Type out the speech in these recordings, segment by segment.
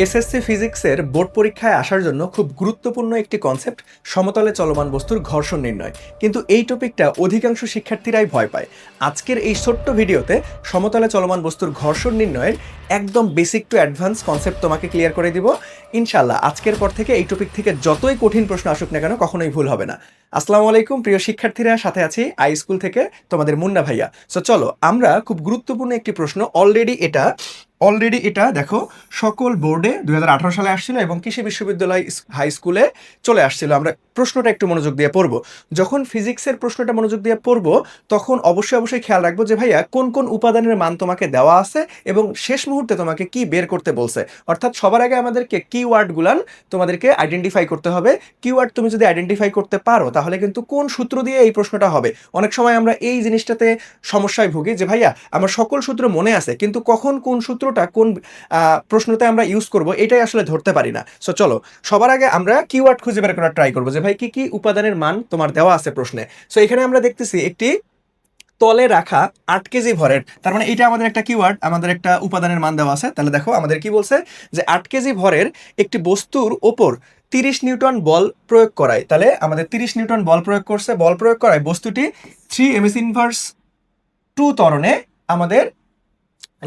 SSC ফিজিক্সের board পরীক্ষায় আসার জন্য খুব গুরুত্বপূর্ণ একটি কনসেপ্ট সমতলে চলমান বস্তুর ঘর্ষণ নির্ণয়। কিন্তু এই টপিকটা অধিকাংশ শিক্ষার্থীরাই ভয় পায়। আজকের এই ছোট্ট ভিডিওতে সমতলে চলমান বস্তুর ঘর্ষণ নির্ণয়ের একদম বেসিক টু অ্যাডভান্স কনসেপ্ট তোমাকে ক্লিয়ার করে দিব ইনশাল্লাহ। আজকের পর থেকে এই টপিক থেকে যতই কঠিন প্রশ্ন আসুক না কেন কখনোই ভুল হবে না। আসসালামু আলাইকুম প্রিয় শিক্ষার্থীরা, সাথে আছি আই স্কুল থেকে তোমাদের মুন্না ভাইয়া। সো চলো আমরা খুব গুরুত্বপূর্ণ একটি প্রশ্ন অলরেডি এটা দেখো সকল বোর্ডে 2018 সালে আসছিল এবং কৃষি বিশ্ববিদ্যালয় হাই স্কুলে চলে আসছিল। আমরা প্রশ্নটা একটু মনোযোগ দিয়ে পড়বো। যখন ফিজিক্সের প্রশ্নটা মনোযোগ দিয়ে পড়বো তখন অবশ্যই খেয়াল রাখবো যে ভাইয়া কোন কোন উপাদানের মান তোমাকে দেওয়া আছে এবং শেষ মুহূর্তে তোমাকে কি বের করতে বলছে। অর্থাৎ সবার আগে আমাদেরকে কিওয়ার্ডগুলান তোমাদেরকে আইডেন্টিফাই করতে হবে। কিওয়ার্ড তুমি যদি আইডেন্টিফাই করতে পারো তাহলে কিন্তু কোন সূত্র দিয়ে এই প্রশ্নটা হবে। অনেক সময় আমরা এই জিনিসটাতে সমস্যায় ভুগি যে ভাইয়া আমার সকল সূত্র মনে আছে কিন্তু কখন কোন সূত্রটা কোন প্রশ্নতে আমরা ইউজ করব এটাই আসলে ধরতে পারি না। সো চলো সবার আগে আমরা কিওয়ার্ড খুঁজে বের করার ট্রাই করবো যে ভাই কি কি উপাদানের মান তোমার দেওয়া আছে প্রশ্নে। সো এখানে আমরা দেখতেছি একটি তলে রাখা 8 কেজি ভরের, তার মানে এটা আমাদের একটা কিওয়ার্ড, আমাদের একটা উপাদানের মান দেওয়া আছে। তাহলে দেখো আমাদের কি বলছে যে 8 কেজি ভরের একটি বস্তুর ওপর 30 নিউটন বল প্রয়োগ করায়। তাহলে আমাদের 30 নিউটন বল প্রয়োগ করছে, বল প্রয়োগ করায় বস্তুটি 3 ms ইনভার্স 2 ত্বরণে আমাদের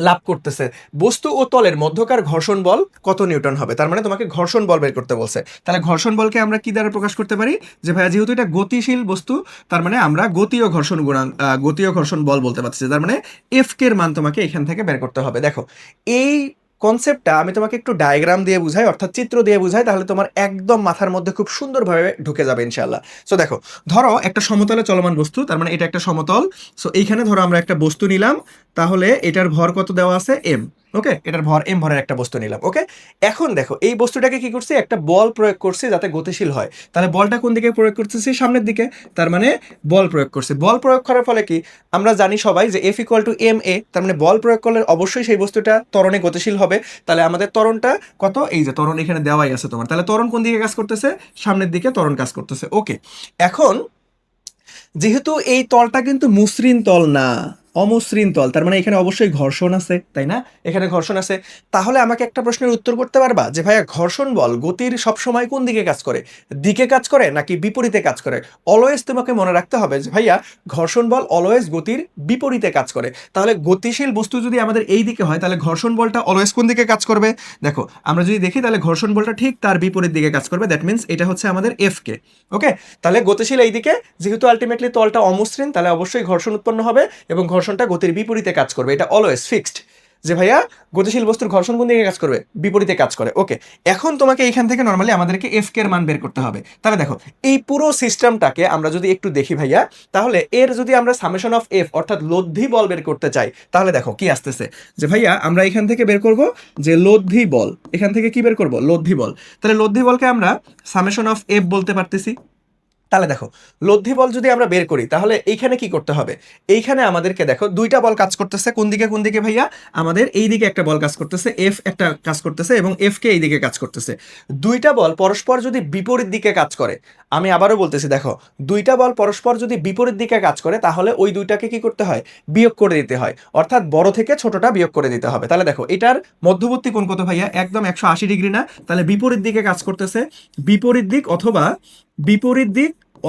লাভ করতেছে। বস্তু ও তলের মধ্যকার ঘর্ষণ বল কত নিউটন হবে, তার মানে তোমাকে ঘর্ষণ বল বের করতে বলছে। তাহলে ঘর্ষণ বলকে আমরা কি দ্বারা প্রকাশ করতে পারি যে ভাইয়া যেহেতু এটা গতিশীল বস্তু তার মানে আমরা গতীয় ঘর্ষণ বল বলতে পারছি। তার মানে এফ কে এর মান তোমাকে এখান থেকে বের করতে হবে। দেখো এই কনসেপ্টটা আমি তোমাকে একটু ডায়াগ্রাম দিয়ে বুঝাই, অর্থাৎ চিত্র দিয়ে বুঝাই, তাহলে তোমার একদম মাথার মধ্যে খুব সুন্দরভাবে ঢুকে যাবে ইনশাল্লাহ। সো দেখো ধরো একটা সমতলে চলমান বস্তু, তার মানে এটা একটা সমতল। সো এইখানে ধরো আমরা একটা বস্তু নিলাম, তাহলে এটার ভর কত দেওয়া আছে এম। ওকে, এটার ভর এম ভরের একটা বস্তু নিলাম। ওকে, এখন দেখো এই বস্তুটাকে কি করছি, একটা বল প্রয়োগ করছি যাতে গতিশীল হয়। তাহলে বলটা কোন দিকে প্রয়োগ করতেছি, সামনের দিকে, তার মানে বল প্রয়োগ করছি। বল প্রয়োগ করার ফলে কি আমরা জানি সবাই যে F equal to M A, তার মানে বল প্রয়োগ করলে অবশ্যই সেই বস্তুটা ত্বরণে গতিশীল হবে। তাহলে আমাদের ত্বরণটা কত, এই যে ত্বরণ এখানে দেওয়াই আছে তোমার। তাহলে ত্বরণ কোন দিকে কাজ করতেছে, সামনের দিকে ত্বরণ কাজ করতেছে। ওকে, এখন যেহেতু এই তলটা কিন্তু মসৃণ তল না, অমসৃণ তল, তার মানে এখানে অবশ্যই ঘর্ষণ আছে, তাই না? এখানে ঘর্ষণ আছে। তাহলে আমাকে একটা প্রশ্নের উত্তর করতে পারবা যে ভাইয়া ঘর্ষণ বল গতির সবসময় কোন দিকে কাজ করে, দিকে কাজ করে নাকি বিপরীতে কাজ করে? অলওয়েজ তোমাকে মনে রাখতে হবে যে ভাইয়া ঘর্ষণ বল অলওয়েজ গতির বিপরীতে কাজ করে। তাহলে গতিশীল বস্তু যদি আমাদের এই দিকে হয় তাহলে ঘর্ষণ বলটা অলওয়েজ কোন দিকে কাজ করবে? দেখো আমরা যদি দেখি তাহলে ঘর্ষণ বলটা ঠিক তার বিপরীত দিকে কাজ করবে। দ্যাট মিনস এটা হচ্ছে আমাদের এফ কে। ওকে, তাহলে গতিশীল এই দিকে, যেহেতু আলটিমেটলি তলটা অমসৃণ তাহলে অবশ্যই ঘর্ষণ উৎপন্ন হবে এবং ঘর্ষণটা গতির বিপরীতে কাজ করবে। এটা অলওয়েজ ফিক্সড যে ভাইয়া গতিশীল বস্তুর ঘর্ষণ কোন দিকে কাজ করবে, বিপরীতে কাজ করে। ওকে, এখন তোমাকে এইখান থেকে নর্মালি আমাদেরকে এফ কে এর মান বের করতে হবে। তাহলে দেখো এই পুরো সিস্টেমটাকে আমরা যদি একটু দেখি ভাইয়া, তাহলে এর যদি আমরা সামেশন অফ এফ অর্থাৎ লব্ধি বল বের করতে চাই তাহলে দেখো কি আসতেছে যে ভাইয়া আমরা এখান থেকে বের করব যে লব্ধি বল। এখান থেকে কি বের করব, লব্ধি বল। তাহলে লব্ধি বলকে আমরা সামেশন অফ এফ বলতে পারতেছি। তাহলে দেখো লব্ধি বল যদি আমরা বের করি তাহলে এইখানে কি করতে হবে, এইখানে আমাদেরকে দেখো দুইটা বল কাজ করতেছে। কোন দিকে ভাইয়া, আমাদের এই দিকে একটা বল কাজ করতেছে, এফ একটা কাজ করতেছে এবং এফ কে এই দিকে কাজ করতেছে। দুইটা বল পরস্পর যদি বিপরীত দিকে কাজ করে, আমি আবারও বলতেছি দেখো দুইটা বল পরস্পর যদি বিপরীত দিকে কাজ করে তাহলে ওই দুইটাকে কি করতে হয়, বিয়োগ করে দিতে হয়, অর্থাৎ বড় থেকে ছোটটা বিয়োগ করে দিতে হবে। তাহলে দেখো এটার মধ্যবর্তী কোণ কত ভাইয়া, একদম 180 ডিগ্রি না, তাহলে বিপরীত দিকে কাজ করতেছে। বিপরীত দিক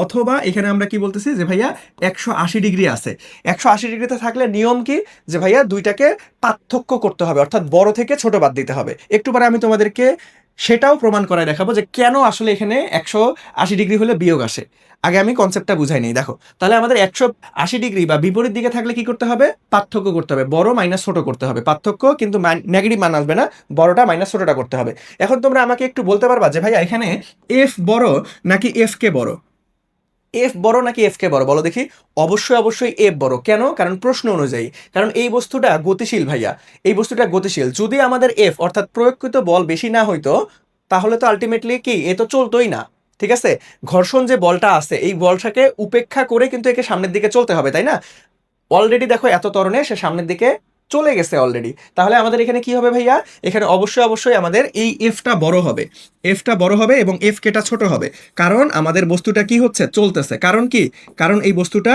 অথবা এখানে আমরা কি বলতেছি যে ভাইয়া 180 ডিগ্রি আছে। 180 ডিগ্রিতে থাকলে নিয়ম কি যে ভাইয়া দুইটাকে পার্থক্য করতে হবে, অর্থাৎ বড় থেকে ছোট বাদ দিতে হবে। একটু পরে আমি তোমাদেরকে সেটাও প্রমাণ করায় দেখাবো যে কেন আসলে এখানে 180 ডিগ্রি হলে বিয়োগ আসে। আগে আমি কনসেপ্টটা বুঝাই নিই। দেখো তাহলে আমাদের 180 ডিগ্রি বা বিপরীত দিকে থাকলে কি করতে হবে, পার্থক্য করতে হবে, বড় মাইনাস ছোট করতে হবে। পার্থক্য কিন্তু নেগেটিভ মান আসবে না, বড়টা মাইনাস ছোটটা করতে হবে। এখন তোমরা আমাকে একটু বলতে পারবা যে ভাইয়া এখানে এফ বড় নাকি এফ কে বড়, এফ বড় নাকি এফ কে বড় বলো দেখি। অবশ্যই এফ বড়। কেন? কারণ প্রশ্ন অনুযায়ী, কারণ এই বস্তুটা গতিশীল ভাইয়া, এই বস্তুটা গতিশীল। যদি আমাদের এফ অর্থাৎ প্রয়োগকৃত বল বেশি না হইতো তাহলে তো আলটিমেটলি কি এ তো চলতোই না। ঠিক আছে, ঘর্ষণ যে বলটা আছে এই বলটাকে উপেক্ষা করে কিন্তু একে সামনের দিকে চলতে হবে, তাই না? অলরেডি দেখো এত ত্বরণে সে সামনের দিকে চলে গেছে অলরেডি। তাহলে আমাদের এখানে কি হবে ভাইয়া, এখানে অবশ্যই আমাদের এই এফটা বড় হবে এবং এফ কেটা ছোট হবে। কারণ আমাদের বস্তুটা কি হচ্ছে, চলতেছে। কারণ কি, কারণ এই বস্তুটা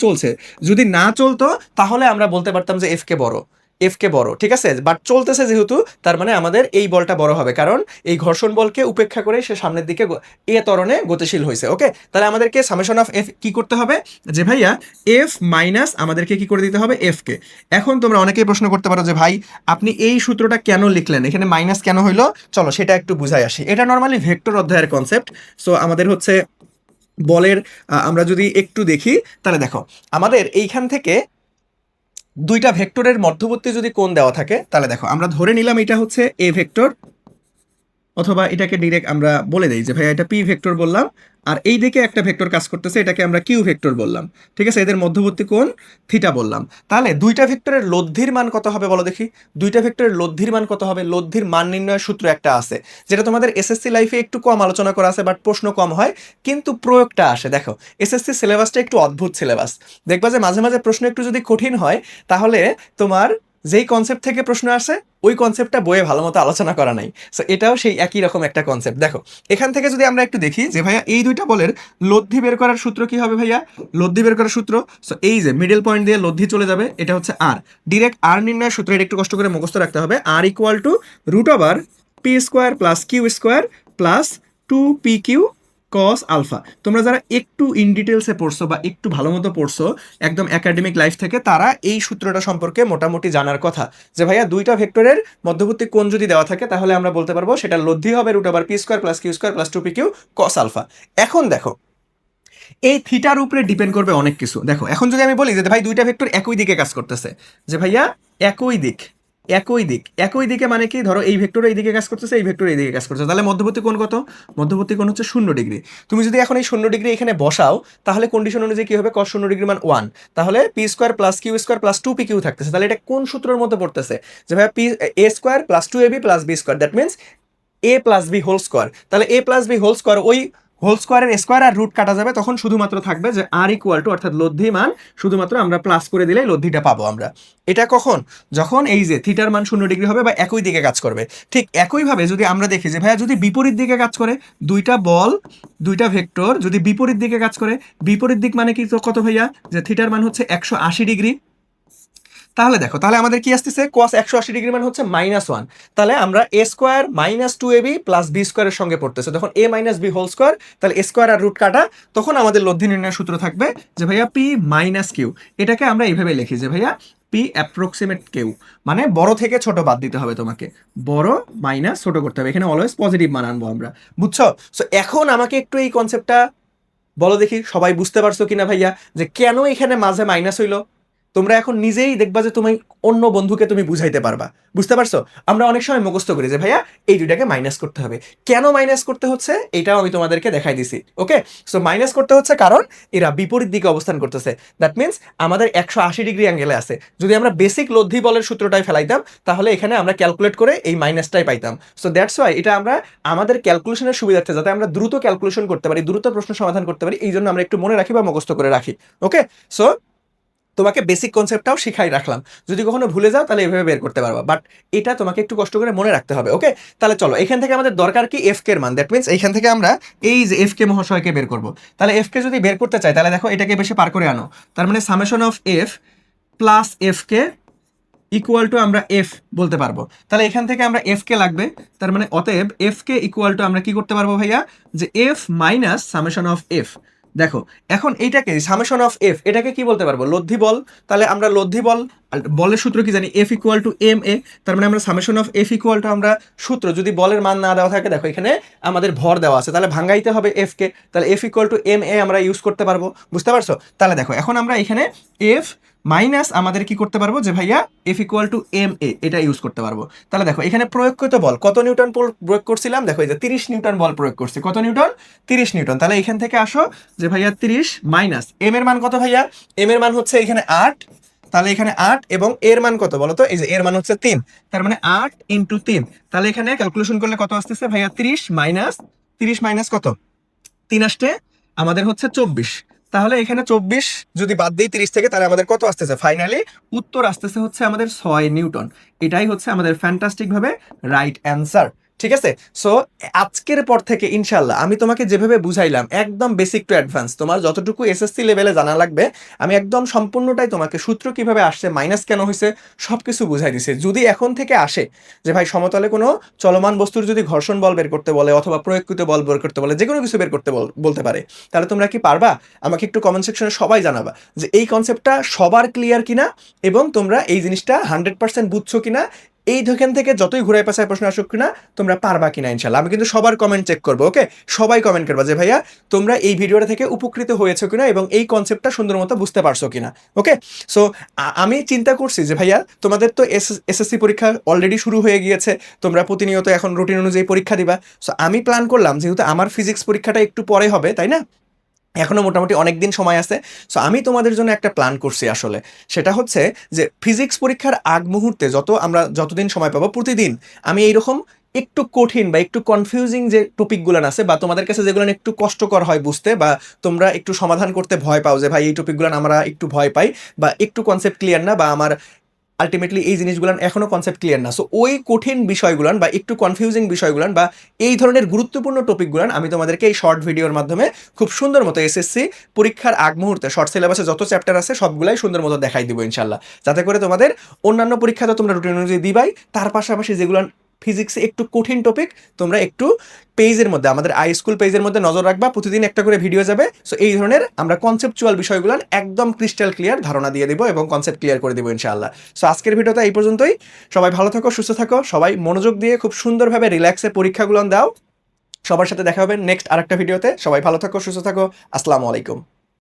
চলছে। যদি না চলতো তাহলে আমরা বলতে পারতাম যে এফ কে বড়। এফ কে বড়, ঠিক আছে, বাট চলতেছে যেহেতু তার মানে আমাদের এই বলটা বড় হবে, কারণ এই ঘর্ষণ বলকে উপেক্ষা করে সে সামনের দিকে এ ত্বরণে গতিশীল হয়েছে। ওকে, তাহলে আমাদেরকে সামেশন অফ এফ কি করতে হবে, যে ভাইয়া এফ মাইনাস আমাদেরকে কি করে দিতে হবে এফ কে। এখন তোমরা অনেকেই প্রশ্ন করতে পারো যে ভাই আপনি এই সূত্রটা কেন লিখলেন, এখানে মাইনাস কেন হইলো, চলো সেটা একটু বুঝাই আসি। এটা নর্মালি ভেক্টর অধ্যায়ের কনসেপ্ট। সো আমাদের হচ্ছে বলের আমরা যদি একটু দেখি তাহলে দেখো আমাদের এইখান থেকে দুইটা ভেক্টরের মধ্যবর্তী যদি কোণ দেওয়া থাকে, তাহলে দেখো আমরা ধরে নিলাম এটা হচ্ছে এ ভেক্টর, অথবা এটাকে ডিরেক্ট আমরা বলে দেই যে ভাই এটা পি ভেক্টর বললাম, আর এই দিকে একটা ভেক্টর কাজ করতেছে, এটাকে আমরা কিউ ভেক্টর বললাম, ঠিক আছে, এদের মধ্যবর্তী কোণ থিটা বললাম। তাহলে দুইটা ভেক্টরের লব্ধির মান কত হবে বলো দেখি, দুইটা ভেক্টরের লব্ধির মান কত হবে? লব্ধির মান নির্ণয়ের সূত্র একটা আছে, যেটা তোমাদের এসএসসি লাইফে একটু কম আলোচনা করা আছে, বাট প্রশ্ন কম হয় কিন্তু প্রয়োগটা আসে। দেখো এসএসসি সিলেবাসটা একটু অদ্ভুত সিলেবাস, দেখবা যে মাঝে মাঝে প্রশ্ন একটু যদি কঠিন হয় তাহলে তোমার যেই কনসেপ্ট থেকে প্রশ্ন আসে ওই কনসেপ্টটা বইয়ে ভালো মতো আলোচনা করা নাই। সো এটাও সেই একই রকম একটা কনসেপ্ট। দেখো এখান থেকে যদি আমরা একটু দেখি যে ভাইয়া এই দুইটা বলের লব্ধি বের করার সূত্র কি হবে ভাইয়া, লব্ধি বের করার সূত্র, সো এই যে মিডল পয়েন্ট দিয়ে লব্ধি চলে যাবে, এটা হচ্ছে আর, ডিরেক্ট আর নির্ণয়ের সূত্র, এটা একটু কষ্ট করে মুখস্থ রাখতে হবে, আর equal to root over p square plus q square plus 2pq cos alpha. তোমরা যারা একটু ইন ডিটেলসে পড়ছো বা একটু ভালো মতো পড়ছো একদম একাডেমিক লাইফ থেকে, তারা এই সূত্রটা সম্পর্কে মোটামুটি জানার কথা, যে ভাইয়া দুইটা ভেক্টরের মধ্যবর্তী কোণ যদি দেওয়া থাকে তাহলে আমরা বলতে পারবো সেটা লব্ধি হবে root over p square plus q square plus 2pq cos alpha. এখন দেখো এই থিটার উপরে ডিপেন্ড করবে অনেক কিছু। দেখো এখন যদি আমি বলি যে ভাই দুইটা ভেক্টর একই দিকে কাজ করতেছে, যে ভাইয়া একই দিক, একই দিক, একই দিকে মানে কি, ধরো এই ভেক্টর এই দিকে কাজ করতেছে, এই ভেক্টর এই দিকে কাজ করতেছে, তাহলে মধ্যবর্তী কোণ কত? মধ্যবর্তী কোণ হচ্ছে 0 ডিগ্রি। তুমি যদি এখন এই 0 ডিগ্রি এখানে বসাও তাহলে কন্ডিশন অনুযায়ী কি হবে, কস 0 ডিগ্রি মান 1, তাহলে p square plus q square plus 2pq থাকতেছে। তাহলে এটা কোন সূত্রের মধ্যে পড়তেছে, যে ভাইয়া p a square plus 2ab plus b square, that means a plus b whole square. তাহলে a plus b whole square, ওই হোল স্কোয়ারের স্কোয়ার আর রুট কাটা যাবে, তখন শুধুমাত্র থাকবে যে আর ইকুয়াল টু, অর্থাৎ লব্ধি মান শুধুমাত্র আমরা প্লাস করে দিলেই লব্ধিটা পাবো আমরা। এটা কখন? যখন এই যে থিটার মান 0 ডিগ্রি হবে বা একই দিকে কাজ করবে। ঠিক একইভাবে যদি আমরা দেখি যে ভাইয়া যদি বিপরীত দিকে কাজ করে, দুইটা বল দুইটা ভেক্টর যদি বিপরীত দিকে কাজ করে, বিপরীত দিক মানে কি কত ভাইয়া, যে থিটার মান হচ্ছে 180 ডিগ্রি, তাহলে দেখো তাহলে আমাদের কি আসতেছে, cos 180 ডিগ্রি মানে হচ্ছে -1, তাহলে আমরা a square minus 2ab plus B স্কোয়ারের সঙ্গে পড়তেছে, তখন a minus B whole square, তাহলে a স্কোয়ার আর রুট কাটা, তখন আমাদের লব্ধি নির্ণয়ের সূত্র থাকবে যে ভাইয়া p মাইনাস কিউ। এটাকে আমরা এইভাবে লিখি যে ভাইয়া p অ্যাপ্রক্সিমেট কিউ, মানে বড় থেকে ছোট বাদ দিতে হবে তোমাকে, বড় মাইনাস ছোট করতে হবে, এখানে অলওয়েজ পজিটিভ মান আনবো আমরা, বুঝছো? সো এখন আমাকে একটু এই কনসেপ্টটা বলো দেখি, সবাই বুঝতে পারছো কিনা ভাইয়া, যে কেন এখানে মাঝে মাইনাস হইলো? তোমরা এখন নিজেই দেখবা যে তুমি অন্য বন্ধুকে তুমি বুঝাইতে পারবা, বুঝতে পারছো? আমরা অনেক সময় মুখস্থ করি যে ভাইয়া এই দুইটাকে মাইনাস করতে হবে, কেন মাইনাস করতে হচ্ছে এটাও আমি তোমাদেরকে দেখাই দিছি। ওকে, সো মাইনাস করতে হচ্ছে কারণ এরা বিপরীত দিকে অবস্থান করতেছে, দ্যাট মিনস আমাদের 180 ডিগ্রি অ্যাঙ্গেলে আছে। যদি আমরা বেসিক লব্ধি বলের সূত্রটাই ফেলাইতাম তাহলে এখানে আমরা ক্যালকুলেট করে এই মাইনাসটাই পাইতাম। সো দ্যাটস ওয়াই এটা আমরা আমাদের ক্যালকুলেশনের সুবিধার্থে, যাতে আমরা দ্রুত ক্যালকুলেশন করতে পারি, দ্রুত প্রশ্ন সমাধান করতে পারি, এই জন্য আমরা একটু মনে রাখি বা মুখস্থ করে রাখি। ওকে, সো তোমাকে বেসিক কনসেপ্টটাও শিখাই রাখলাম, যদি কখনো ভুলে যাও তাহলে এভাবে বের করতে পারবা, বাট এটা তোমাকে একটু কষ্ট করে মনে রাখতে হবে। ওকে, তাহলে চলো এখান থেকে আমাদের দরকার কি, এফ কে এর মান, দ্যাট মিনস এইখান থেকে আমরা এই যে এফ কে মহাশয়কে বের করব। তাহলে এফ কে যদি বের করতে চাই তাহলে দেখো এটাকে বেশি পার করে আনো, তার মানে summation of F plus F K equal to আমরা এফ বলতে পারবো। তাহলে এখান থেকে আমরা এফ কে লাগবে, তার মানে অতএব এফ কে ইকুয়াল টু আমরা কি করতে পারবো ভাইয়া, যে F minus summation of F. দেখো এখন এইটাকে সামেশন অফ এফ, এটাকে কি বলতে পারবো, লব্ধি বল। তাহলে আমরা লব্ধি বল, বলের সূত্র কি জানি, F equal to M A, তার মানে আমরা summation of F equal to আমরা সূত্র, যদি বলের মান না দেওয়া থাকে, দেখো এখানে আমাদের ভর দেওয়া আছে, তাহলে ভাঙাইতে হবে এফ কে, তাহলে F equal to M A আমরা ইউজ করতে পারবো, বুঝতে পারছো? তাহলে দেখো এখন আমরা এখানে এফ মাইনাস আমাদের কি করতে পারবো, যে ভাইয়া F equal to M A এটা ইউজ করতে পারবো। তাহলে দেখো এখানে প্রয়োগকৃত বল কত নিউটন প্রয়োগ করছিলাম, দেখো এই যে 30 নিউটন বল প্রয়োগ করছি, কত নিউটন, 30 নিউটন। তাহলে এখান থেকে আসো যে ভাইয়া 30 মাইনাস এম এর মান কত ভাইয়া, এম এর মান হচ্ছে এখানে 8, তাহলে এখানে 8 এবং এর মান কত বলো তো, এই যে এর মান হচ্ছে 3, তার মানে 8 ইন্টু 3, তাহলে এখানে ক্যালকুলেশন করলে কত আসতেছে ভাইয়া, 30 মাইনাস কত, 3 আসতে আমাদের হচ্ছে 24। তাহলে এখানে 24 যদি বাদ দিই 30 থেকে, তাহলে আমাদের কত আসতেছে, ফাইনালি উত্তর আসতেছে হচ্ছে আমাদের 6 নিউটন। এটাই হচ্ছে আমাদের ফ্যান্টাস্টিক ভাবে রাইট অ্যান্সার। ঠিক আছে? সো আজকের পর থেকে ইনশাআল্লাহ আমি তোমাকে যেভাবে বুঝাইলাম একদম বেসিক টু অ্যাডভান্স তোমার যতটুকু এসএসসি লেভেলে জানা লাগবে আমি একদম সম্পূর্ণটাই তোমাকে সূত্র কিভাবে আসছে, মাইনাস কেন হইছে সবকিছু বুঝাই দিছি। যদি এখন থেকে আসে যে ভাই সমতলে কোনো চলমান বস্তুর যদি ঘর্ষণ বল বের করতে বলে অথবা প্রয়োগকৃত বল বের করতে বলে, যেকোনো কিছু বের করতে বলতে পারে, তাহলে তোমরা কি পারবা? আমাকে একটু কমেন্ট সেকশনে সবাই জানাবা যে এই কনসেপ্টটা সবার ক্লিয়ার কিনা এবং তোমরা এই জিনিসটা 100% বুঝছো কিনা। এই দোকান থেকে যতই ঘুরায় পাশায় প্রশ্ন আসুক কিনা তোমরা পারবা কিনা ইনশাল্লাহ। আমি কিন্তু সবার কমেন্ট চেক করবো। ওকে, সবাই কমেন্ট করবা যে ভাইয়া তোমরা এই ভিডিওটা থেকে উপকৃত হয়েছো কিনা এবং এই কনসেপ্টটা সুন্দর মতো বুঝতে পারছো কিনা। ওকে, সো আমি চিন্তা করছি যে ভাইয়া তোমাদের তো এসএসসি পরীক্ষা অলরেডি শুরু হয়ে গিয়েছে, তোমরা প্রতিনিয়ত এখন রুটিন অনুযায়ী পরীক্ষা দিবা। সো আমি প্ল্যান করলাম যেহেতু আমার ফিজিক্স পরীক্ষাটা একটু পরে হবে, তাই না, এখনো মোটামুটি অনেক দিন সময় আছে। সো আমি তোমাদের জন্য একটা প্ল্যান করছি আসলে, সেটা হচ্ছে যে ফিজিক্স পরীক্ষার আগ মুহূর্তে আমরা যতদিন সময় পাবো প্রতিদিন আমি এইরকম একটু কঠিন বা একটু কনফিউজিং যে টপিকগুলো আছে বা তোমাদের কাছে যেগুলো একটু কষ্টকর হয় বুঝতে বা তোমরা একটু সমাধান করতে ভয় পাও যে ভাই এই টপিকগুলো আমরা একটু ভয় পাই বা একটু কনসেপ্ট ক্লিয়ার না বা আমার আলটিমেটলি এই জিনিসগুলো এখনো কনসেপ্ট ক্লিয়ার না, সো ওই কঠিন বিষয়গুলান বা একটু কনফিউজিং বিষয়গুলান বা এই ধরনের গুরুত্বপূর্ণ টপিকগুলান আমি তোমাদেরকে এই শর্ট ভিডিওর মাধ্যমে খুব সুন্দর মতো এসএসসি পরীক্ষার আগ মুহূর্তে শর্ট সিলেবাসে যত চ্যাপ্টার আছে সবগুলাই সুন্দর মতো দেখাই দিব ইনশাল্লাহ, যাতে করে তোমাদের অন্যান্য পরীক্ষা তো তোমরা রুটিন অনুযায়ী দিবাই, তার পাশাপাশি যেগুলো ফিজিক্সে একটু কঠিন টপিক তোমরা একটু পেজের মধ্যে আমাদের আই স্কুল পেজের মধ্যে নজর রাখবা, প্রতিদিন একটা করে ভিডিও যাবে। সো এই ধরনের আমরা কনসেপচুয়াল বিষয়গুলো একদম ক্রিস্টাল ক্লিয়ার ধারণা দিয়ে দিব এবং কনসেপ্ট ক্লিয়ার করে দিব ইনশাআল্লাহ। সো আজকের ভিডিওটা এই পর্যন্তই। সবাই ভালো থাকো, সুস্থ থাকো, সবাই মনোযোগ দিয়ে খুব সুন্দরভাবে রিল্যাক্সে পরীক্ষাগুলো দাও। সবার সাথে দেখা হবে নেক্সট আরেকটা ভিডিওতে। সবাই ভালো থাকো, সুস্থ থাকো। আসসালামু আলাইকুম।